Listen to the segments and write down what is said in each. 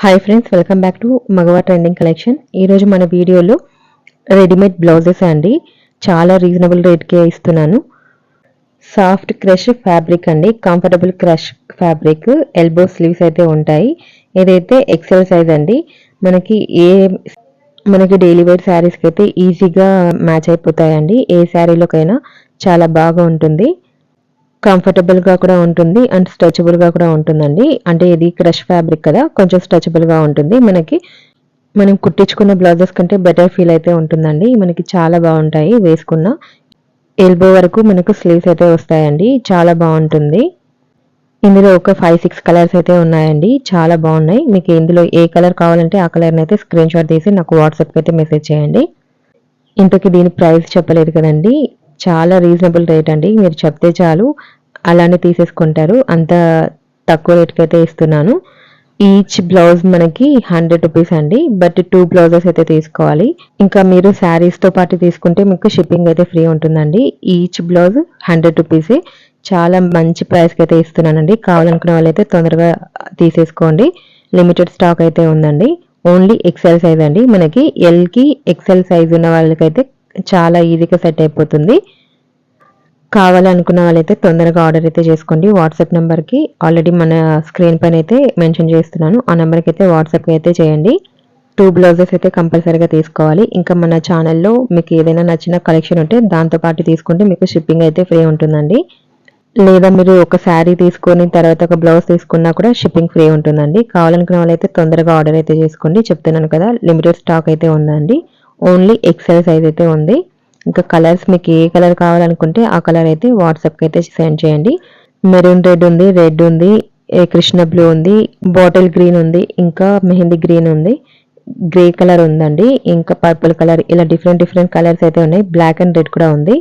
Hi friends, welcome back to మగవా trending collection. ఈరోజు మన వీడియోలో రెడీమేడ్ బ్లౌజెస్ అండి. చాలా రీజనబుల్ రేట్కే ఇస్తున్నాను. సాఫ్ట్ క్రష్ ఫ్యాబ్రిక్ అండి, comfortable crush fabric, elbow sleeves అయితే ఉంటాయి. ఏదైతే ఎక్సెల్ సైజ్ అండి. మనకి డైలీ వేర్ శారీస్కి అయితే ఈజీగా మ్యాచ్ అయిపోతాయండి. ఏ శారీలోకైనా చాలా బాగా ఉంటుంది. కంఫర్టబుల్గా కూడా ఉంటుంది అండ్ స్ట్రెచబుల్గా కూడా ఉంటుందండి. అంటే ఇది క్రష్ ఫ్యాబ్రిక్ కదా, కొంచెం స్ట్రెచబుల్గా ఉంటుంది. మనం కుట్టించుకున్న బ్లౌజెస్ కంటే బెటర్ ఫీల్ అయితే ఉంటుందండి. మనకి చాలా బాగుంటాయి. వేసుకున్న ఎల్బో వరకు మనకు స్లీవ్స్ అయితే వస్తాయండి. చాలా బాగుంటుంది. ఇందులో ఒక 5-6 కలర్స్ అయితే ఉన్నాయండి. చాలా బాగున్నాయి. మీకు ఇందులో ఏ కలర్ కావాలంటే ఆ కలర్ని అయితే స్క్రీన్ షాట్ తీసి నాకు వాట్సాప్కి అయితే మెసేజ్ చేయండి. ఇంతకీ దీని ప్రైస్ చెప్పలేదు కదండి. చాలా రీజనబుల్ రేట్ అండి. మీరు చెప్తే చాలు అలానే తీసేసుకుంటారు. అంత తక్కువ రేట్కి అయితే ఇస్తున్నాను. ఈచ్ బ్లౌజ్ మనకి 100 రూపీస్ అండి. బట్ 2 బ్లౌజెస్ అయితే తీసుకోవాలి. ఇంకా మీరు శారీస్తో పాటు తీసుకుంటే మీకు షిప్పింగ్ అయితే ఫ్రీ ఉంటుందండి. ఈచ్ బ్లౌజ్ 100 రూపీసే. చాలా మంచి ప్రైస్కి అయితే ఇస్తున్నానండి. కావాలనుకున్న వాళ్ళైతే తొందరగా తీసేసుకోండి. లిమిటెడ్ స్టాక్ అయితే ఉందండి. ఓన్లీ ఎక్సెల్ సైజ్ అండి. మనకి ఎల్కి ఎక్సెల్ సైజ్ ఉన్న వాళ్ళకైతే చాలా ఈజీగా సెట్ అయిపోతుంది. కావాలనుకున్న వాళ్ళైతే తొందరగా ఆర్డర్ అయితే చేసుకోండి. వాట్సాప్ నెంబర్కి ఆల్రెడీ మన స్క్రీన్ పైన అయితే మెన్షన్ చేస్తున్నాను. ఆ నెంబర్కి అయితే వాట్సాప్ అయితే చేయండి. 2 బ్లౌజెస్ అయితే కంపల్సరీగా తీసుకోవాలి. ఇంకా మన ఛానల్లో మీకు ఏదైనా నచ్చిన కలెక్షన్ ఉంటే దాంతో పాటు తీసుకుంటే మీకు షిప్పింగ్ అయితే ఫ్రీ ఉంటుందండి. లేదా మీరు ఒక శారీ తీసుకొని తర్వాత ఒక బ్లౌజ్ తీసుకున్నా కూడా షిప్పింగ్ ఫ్రీ ఉంటుందండి. కావాలనుకున్న వాళ్ళైతే తొందరగా ఆర్డర్ అయితే చేసుకోండి. చెప్తున్నాను కదా, లిమిటెడ్ స్టాక్ అయితే ఉందండి. ఓన్లీ ఎక్సెల్ సైజ్ అయితే ఉంది. ఇంకా కలర్స్ మీకు ఏ కలర్ కావాలనుకుంటే ఆ కలర్ అయితే వాట్సాప్కి అయితే సెండ్ చేయండి. మెరూన్ రెడ్ ఉంది, కృష్ణ బ్లూ ఉంది, బాటిల్ గ్రీన్ ఉంది, ఇంకా మెహందీ గ్రీన్ ఉంది, గ్రే కలర్ ఉందండి, ఇంకా పర్పుల్ కలర్, ఇలా డిఫరెంట్ కలర్స్ అయితే ఉన్నాయి. బ్లాక్ అండ్ రెడ్ కూడా ఉంది,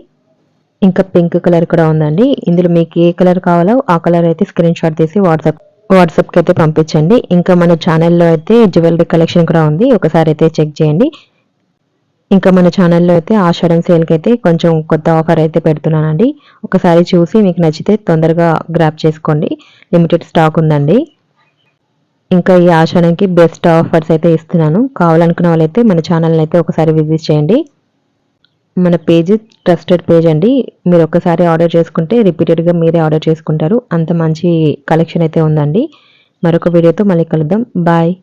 ఇంకా పింక్ కలర్ కూడా ఉందండి. ఇందులో మీకు ఏ కలర్ కావాలో ఆ కలర్ అయితే స్క్రీన్ షాట్ తీసి వాట్సాప్కి అయితే పంపించండి. ఇంకా మన ఛానల్లో అయితే జ్యువెలరీ కలెక్షన్ కూడా ఉంది. ఒకసారి అయితే చెక్ చేయండి. ఇంకా మన ఛానల్లో అయితే ఆషాఢం సేల్కి అయితే కొంచెం కొత్త ఆఫర్ అయితే పెడుతున్నానండి. ఒకసారి చూసి మీకు నచ్చితే తొందరగా గ్రాప్ చేసుకోండి. లిమిటెడ్ స్టాక్ ఉందండి. ఇంకా ఈ ఆషాఢంకి బెస్ట్ ఆఫర్స్ అయితే ఇస్తున్నాను. కావాలనుకున్న వాళ్ళైతే మన ఛానల్ని అయితే ఒకసారి విజిట్ చేయండి. మన పేజ్ ట్రస్టెడ్ పేజ్ అండి. మీరు ఒక్కసారి ఆర్డర్ చేసుకుంటే రిపీటెడ్గా మీరే ఆర్డర్ చేసుకుంటారు. అంత మంచి కలెక్షన్ అయితే ఉందండి. మరొక వీడియోతో మళ్ళీ కలుద్దాం. బాయ్.